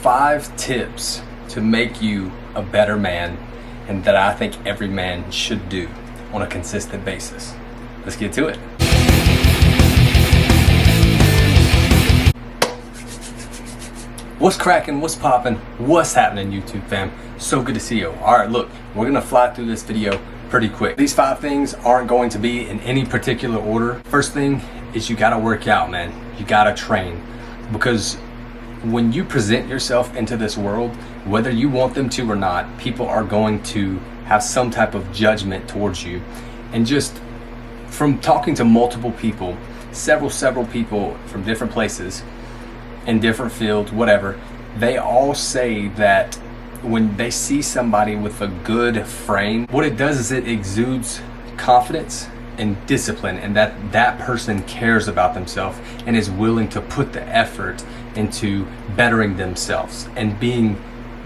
5 tips to make you a better man and that I think every man should do on a consistent basis. Let's get to it. What's cracking? What's popping? What's happening, YouTube fam? So good to see you. All right, look, we're gonna fly through this video pretty quick. These 5 things aren't going to be in any particular order. First thing is you gotta work out, man. You gotta train, because when you present yourself into this world, whether you want them to or not, people are going to have some type of judgment towards you. And just from talking to multiple people, several people from different places, in different fields, whatever, they all say that when they see somebody with a good frame, what it does is it exudes confidence and discipline, and that person cares about themselves and is willing to put the effort into bettering themselves and being,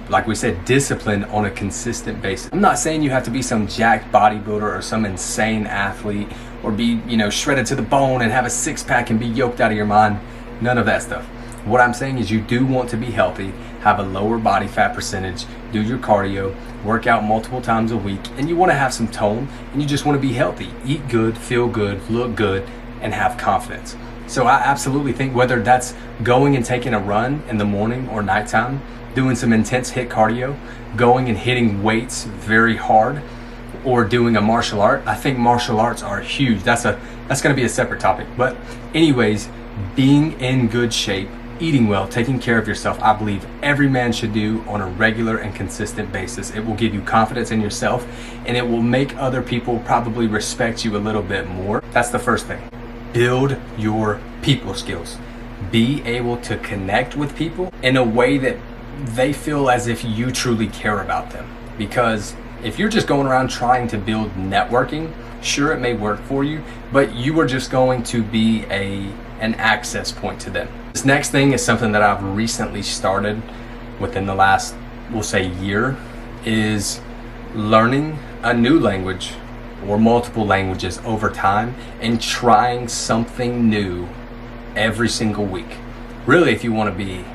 like we said, disciplined on a consistent basis. I'm not saying you have to be some jacked bodybuilder or some insane athlete or be, shredded to the bone and have a 6-pack and be yoked out of your mind. None of that stuff. What I'm saying is you do want to be healthy, have a lower body fat percentage, do your cardio, work out multiple times a week, and you want to have some tone, and you just want to be healthy, eat good, feel good, look good, and have confidence. So I absolutely think whether that's going and taking a run in the morning or nighttime, doing some intense HIIT cardio, going and hitting weights very hard, or doing a martial art, I think martial arts are huge. That's going to be a separate topic. But anyways, being in good shape, eating well, taking care of yourself, I believe every man should do on a regular and consistent basis. It will give you confidence in yourself, and it will make other people probably respect you a little bit more. That's the first thing. Build your people skills. Be able to connect with people in a way that they feel as if you truly care about them. Because if you're just going around trying to build networking, sure, it may work for you, but you are just going to be an access point to them. This next thing is something that I've recently started within the last, we'll say, year, is learning a new language or multiple languages over time and trying something new every single week. Really, if you want to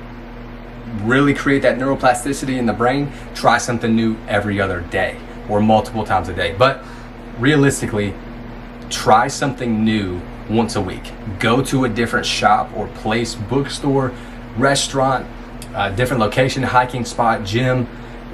really create that neuroplasticity in the brain, try something new every other day or multiple times a day. But realistically, try something new once a week. Go to a different shop or place, bookstore, restaurant, different location, hiking spot, gym,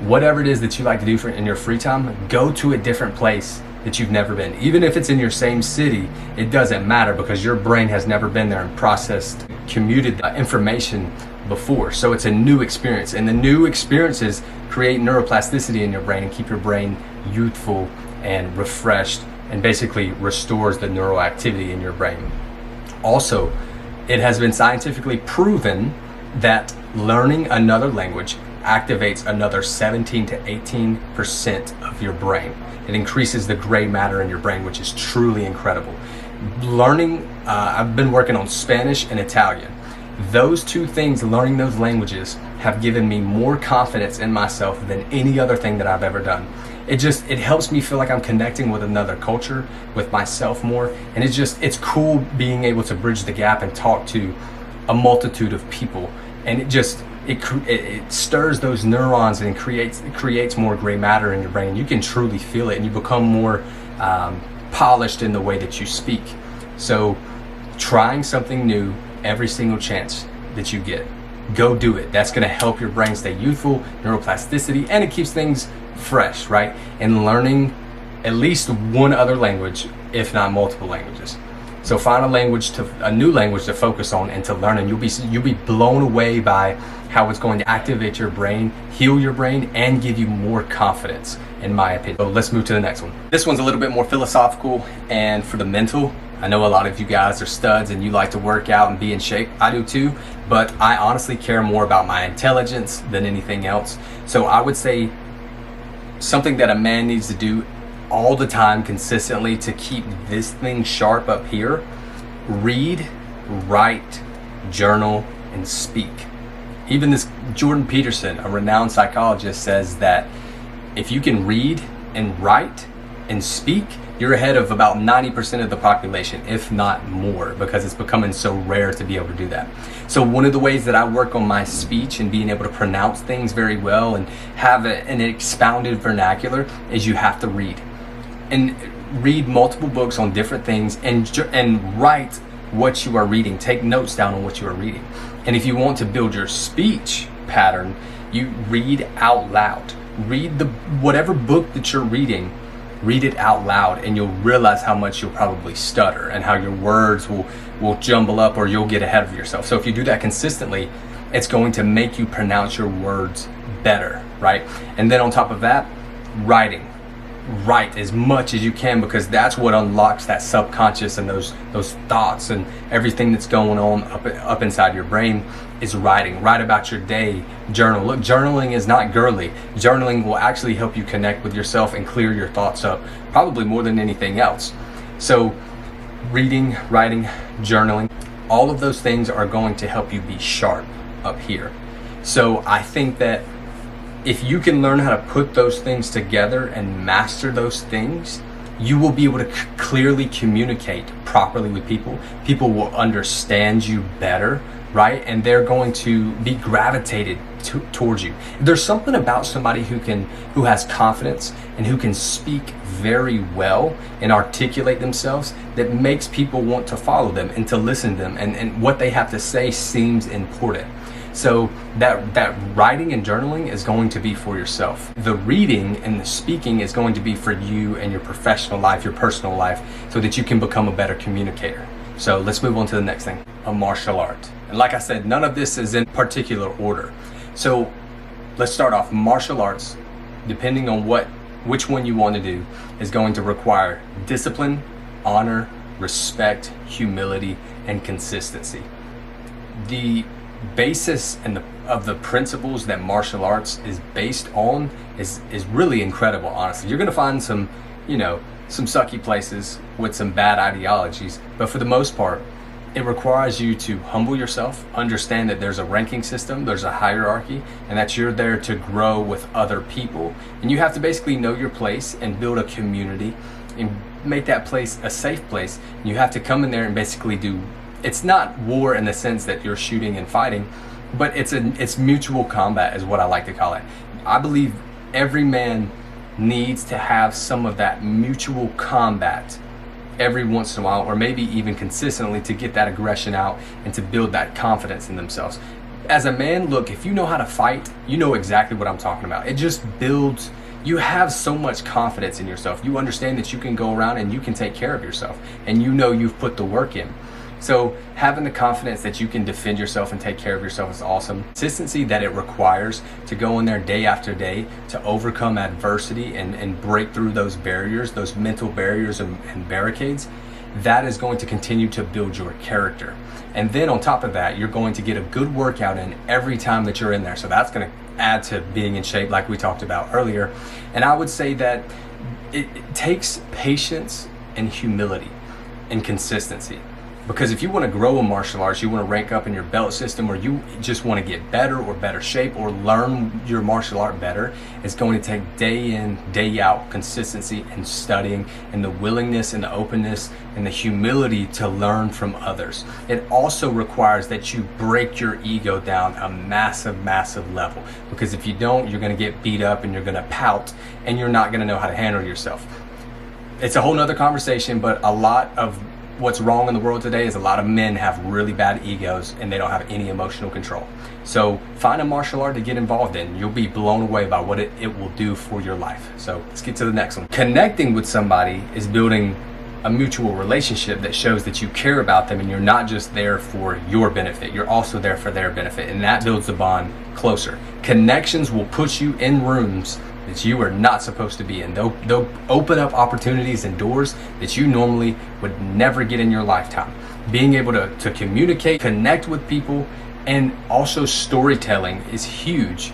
whatever it is that you like to do in your free time. Go to a different place that you've never been. Even if it's in your same city, it doesn't matter, because your brain has never been there and processed, commuted information before. So it's a new experience, and the new experiences create neuroplasticity in your brain and keep your brain youthful and refreshed, and basically restores the neural activity in your brain. Also, it has been scientifically proven that learning another language activates another 17 to 18% of your brain. It increases the gray matter in your brain, which is truly incredible. I've been working on Spanish and Italian. Those 2 things, learning those languages, have given me more confidence in myself than any other thing that I've ever done. It helps me feel like I'm connecting with another culture, with myself more, and it's cool being able to bridge the gap and talk to a multitude of people, and it stirs those neurons and creates more gray matter in your brain. You can truly feel it, and you become more polished in the way that you speak. So trying something new every single chance that you get, go do it. That's going to help your brain stay youthful, neuroplasticity, and it keeps things fresh, right? And learning at least one other language, if not multiple languages. So find a new language to focus on and to learn, and you'll be blown away by how it's going to activate your brain, heal your brain, and give you more confidence, in my opinion. So let's move to the next one. This one's a little bit more philosophical and for the mental. I know a lot of you guys are studs and you like to work out and be in shape. I do too, but I honestly care more about my intelligence than anything else. So I would say something that a man needs to do all the time consistently to keep this thing sharp up here: read, write, journal, and speak. Even this Jordan Peterson, a renowned psychologist, says that if you can read and write and speak, You're ahead of about 90% of the population, if not more, because it's becoming so rare to be able to do that. So one of the ways that I work on my speech and being able to pronounce things very well and have an expounded vernacular is you have to read. And read multiple books on different things and write what you are reading. Take notes down on what you are reading. And if you want to build your speech pattern, you read out loud. Read whatever book that you're reading, read it out loud, and you'll realize how much you'll probably stutter and how your words will jumble up, or you'll get ahead of yourself. So if you do that consistently, it's going to make you pronounce your words better, right? And then on top of that, writing. Write as much as you can, because that's what unlocks that subconscious and those thoughts and everything that's going on up inside your brain is writing. Write about your day. Journal. Look, journaling is not girly. Journaling will actually help you connect with yourself and clear your thoughts up, probably more than anything else. So reading, writing, journaling, all of those things are going to help you be sharp up here. So I think that if you can learn how to put those things together and master those things, you will be able to clearly communicate properly with people. People will understand you better, right? And they're going to be gravitated towards you. There's something about somebody who has confidence and who can speak very well and articulate themselves that makes people want to follow them and to listen to them, and what they have to say seems important. So that writing and journaling is going to be for yourself. The reading and the speaking is going to be for you and your professional life, your personal life, so that you can become a better communicator. So let's move on to the next thing, a martial art. And like I said, none of this is in particular order. So let's start off. Martial arts, depending on which one you want to do, is going to require discipline, honor, respect, humility, and consistency. The basis of the principles that martial arts is based on is really incredible, honestly. You're going to find some sucky places with some bad ideologies, but for the most part, it requires you to humble yourself, understand that there's a ranking system, there's a hierarchy, and that you're there to grow with other people. And you have to basically know your place and build a community and make that place a safe place. And you have to come in there and basically it's not war in the sense that you're shooting and fighting, but it's mutual combat is what I like to call it. I believe every man needs to have some of that mutual combat every once in a while, or maybe even consistently, to get that aggression out and to build that confidence in themselves. As a man, look, if you know how to fight, you know exactly what I'm talking about. It just builds, you have so much confidence in yourself. You understand that you can go around and you can take care of yourself, and you know you've put the work in. So having the confidence that you can defend yourself and take care of yourself is awesome. Consistency that it requires to go in there day after day to overcome adversity and break through those barriers, those mental barriers and barricades, that is going to continue to build your character. And then on top of that, you're going to get a good workout in every time that you're in there. So that's going to add to being in shape, like we talked about earlier. And I would say that it takes patience and humility and consistency. Because if you want to grow in martial arts, you want to rank up in your belt system, or you just want to get better or better shape or learn your martial art better, it's going to take day in, day out consistency and studying, and the willingness and the openness and the humility to learn from others. It also requires that you break your ego down a massive, massive level. Because if you don't, you're going to get beat up and you're going to pout and you're not going to know how to handle yourself. It's a whole nother conversation, but a lot of what's wrong in the world today is a lot of men have really bad egos and they don't have any emotional control. So find a martial art to get involved in. You'll be blown away by what it will do for your life. So let's get to the next one. Connecting with somebody is building a mutual relationship that shows that you care about them and you're not just there for your benefit, you're also there for their benefit, and that builds the bond closer. Connections will put you in rooms that you are not supposed to be in. They'll open up opportunities and doors that you normally would never get in your lifetime. Being able to communicate, connect with people, and also storytelling is huge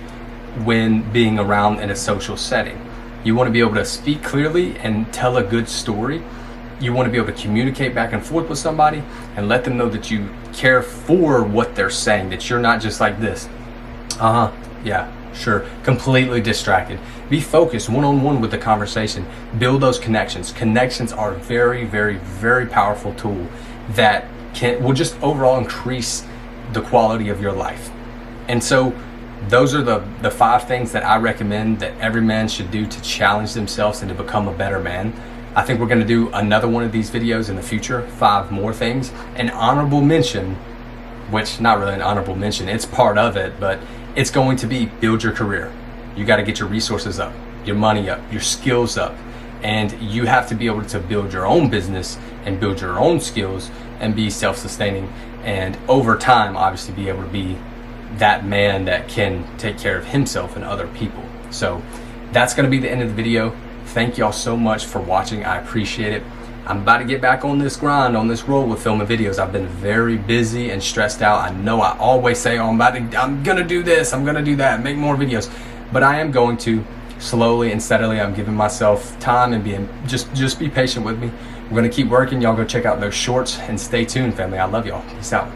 when being around in a social setting. You want to be able to speak clearly and tell a good story. You want to be able to communicate back and forth with somebody and let them know that you care for what they're saying, that you're not just like this. Yeah, sure. Completely distracted. Be focused one-on-one with the conversation. Build those connections. Connections are a very, very, very powerful tool that will just overall increase the quality of your life. And so those are the 5 things that I recommend that every man should do to challenge themselves and to become a better man. I think we're going to do another one of these videos in the future, 5 more things. An honorable mention, which not really an honorable mention, it's part of it, but it's going to be build your career. You got to get your resources up, your money up, your skills up, and you have to be able to build your own business and build your own skills and be self-sustaining, and over time obviously be able to be that man that can take care of himself and other people. So that's going to be the end of the video. Thank y'all so much for watching. I appreciate it. I'm about to get back on this grind, on this roll with filming videos. I've been very busy and stressed out. I know I always say, oh, I'm gonna do this, I'm gonna do that, make more videos, but I am going to slowly and steadily. I'm giving myself time and just be patient with me. We're gonna keep working. Y'all go check out those shorts and stay tuned, family. I love y'all. Peace out.